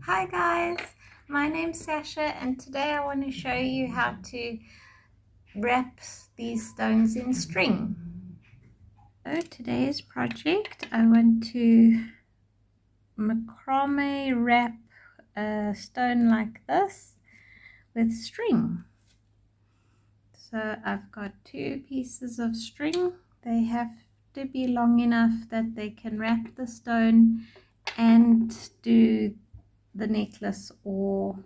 Hi guys, my name's Sasha and today I want to show you how to wrap these stones in string. So today's project, I want to macrame wrap a stone like this with string. So I've got two pieces of string. They have to be long enough that they can wrap the stone and do the necklace, or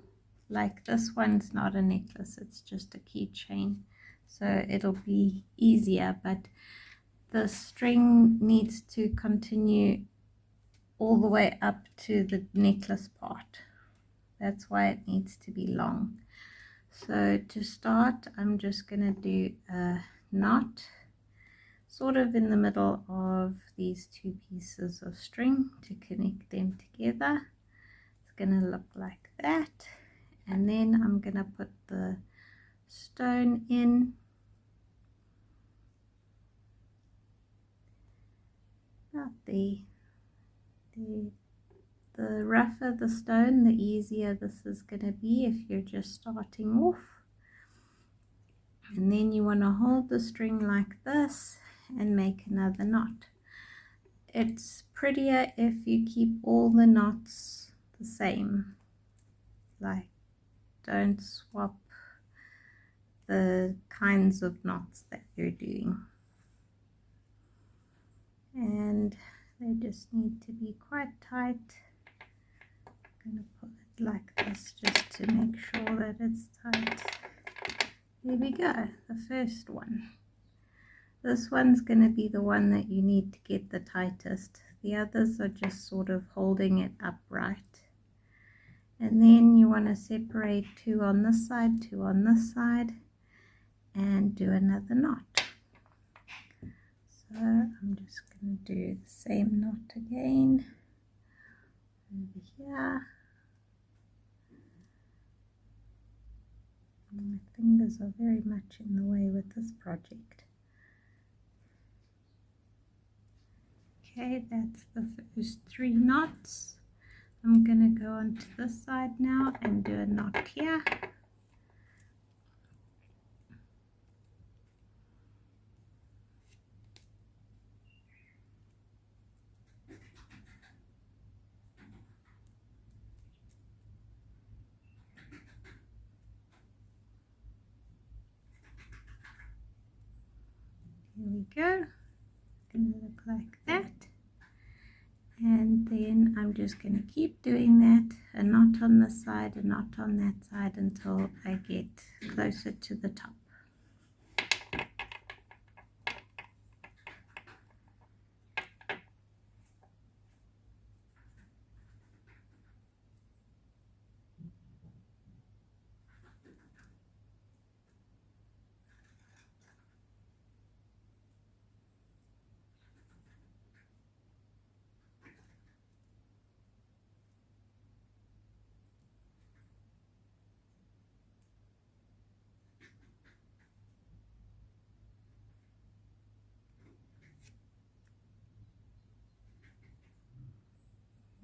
like this one's not a necklace, it's just a keychain, so it'll be easier, but the string needs to continue all the way up to the necklace part. That's why it needs to be long. So to start, I'm just going to do a knot sort of in the middle of these two pieces of string to connect them together. Going to look like that, and then I'm going to put the stone in. About the rougher the stone, the easier this is going to be if you're just starting off. And then you want to hold the string like this and make another knot. It's prettier if you keep all the knots the same, like don't swap the kinds of knots that you're doing, and they just need to be quite tight. I'm going to put it like this just to make sure that it's tight. There we go, the first one. This one's going to be the one that you need to get the tightest. The others are just sort of holding it upright. And then you want to separate two on this side, two on this side, and do another knot. So I'm just going to do the same knot again over here. My fingers are very much in the way with this project. Okay, that's the first three knots. I'm going to go on to this side now and do a knot here. Here we go. It's going to look like that. And then I'm just going to keep doing that, a knot on this side, a knot on that side, until I get closer to the top.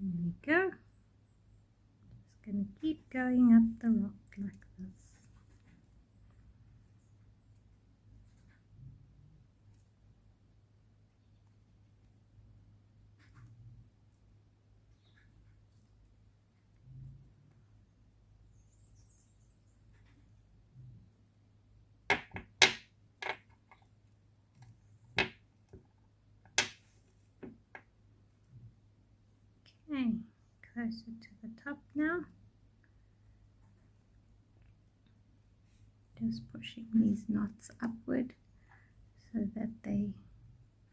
There we go. Just going to keep going up the rock like this. Okay, closer to the top now. Just pushing these knots upward so that they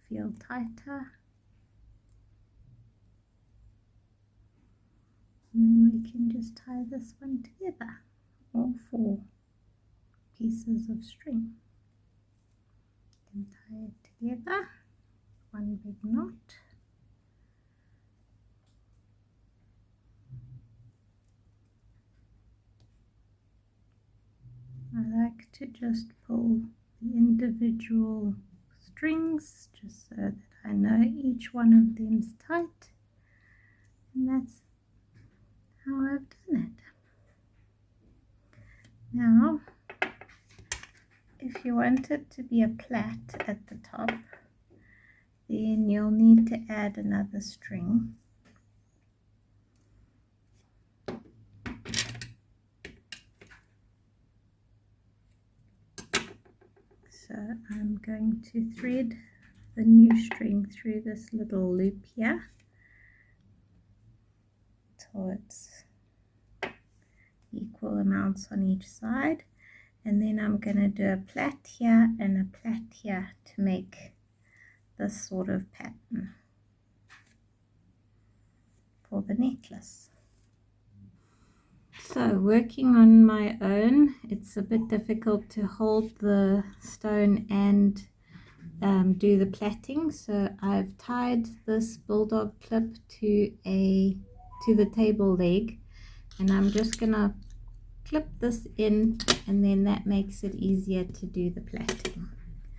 feel tighter. And then we can just tie this one together, all four pieces of string. You can tie it together, one big knot. I like to just pull the individual strings just so that I know each one of them's tight, and that's how I if you want it to be a plait at the top, then you'll need to add another string. So I'm going to thread the new string through this little loop here till it's equal amounts on each side, and then I'm going to do a plait here and a plait here to make this sort of pattern for the necklace. So working on my own, it's a bit difficult to hold the stone and do the plaiting, so I've tied this bulldog clip to the table leg, and I'm just gonna clip this in, and then that makes it easier to do the plaiting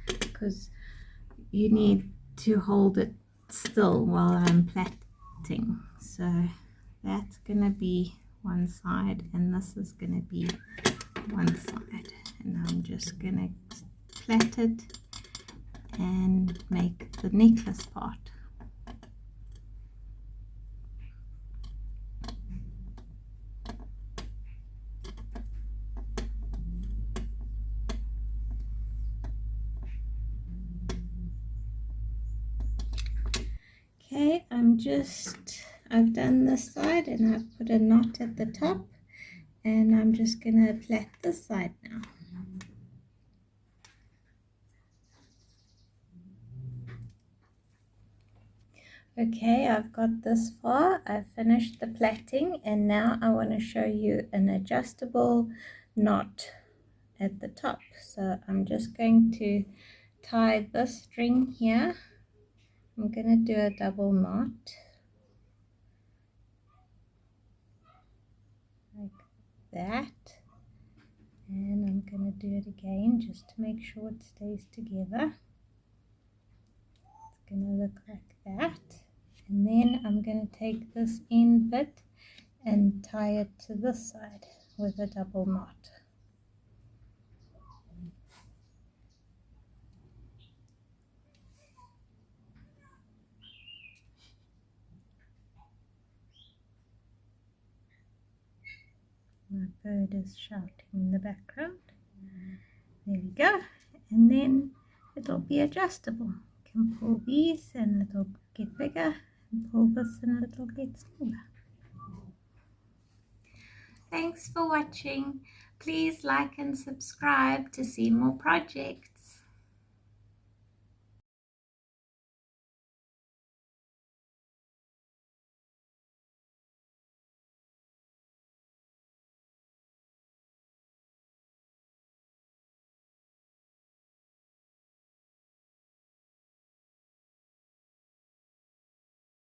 because you need to hold it still while I'm plaiting. So that's gonna be one side and this is gonna be one side, and I'm just gonna plait it and make the necklace part. Okay, I've done this side and I've put a knot at the top, and I'm just gonna plait this side now. Okay, I've got this far. I've finished the plaiting, and now I want to show you an adjustable knot at the top. So I'm just going to tie this string here. I'm going to do a double knot like that, and I'm going to do it again just to make sure it stays together. It's going to look like that, and then I'm going to take this end bit and tie it to this side with a double knot. My bird is shouting in the background. There we go. And then it'll be adjustable. You can pull these and it'll get bigger, and pull this and it'll get smaller. Thanks for watching. Please like and subscribe to see more projects.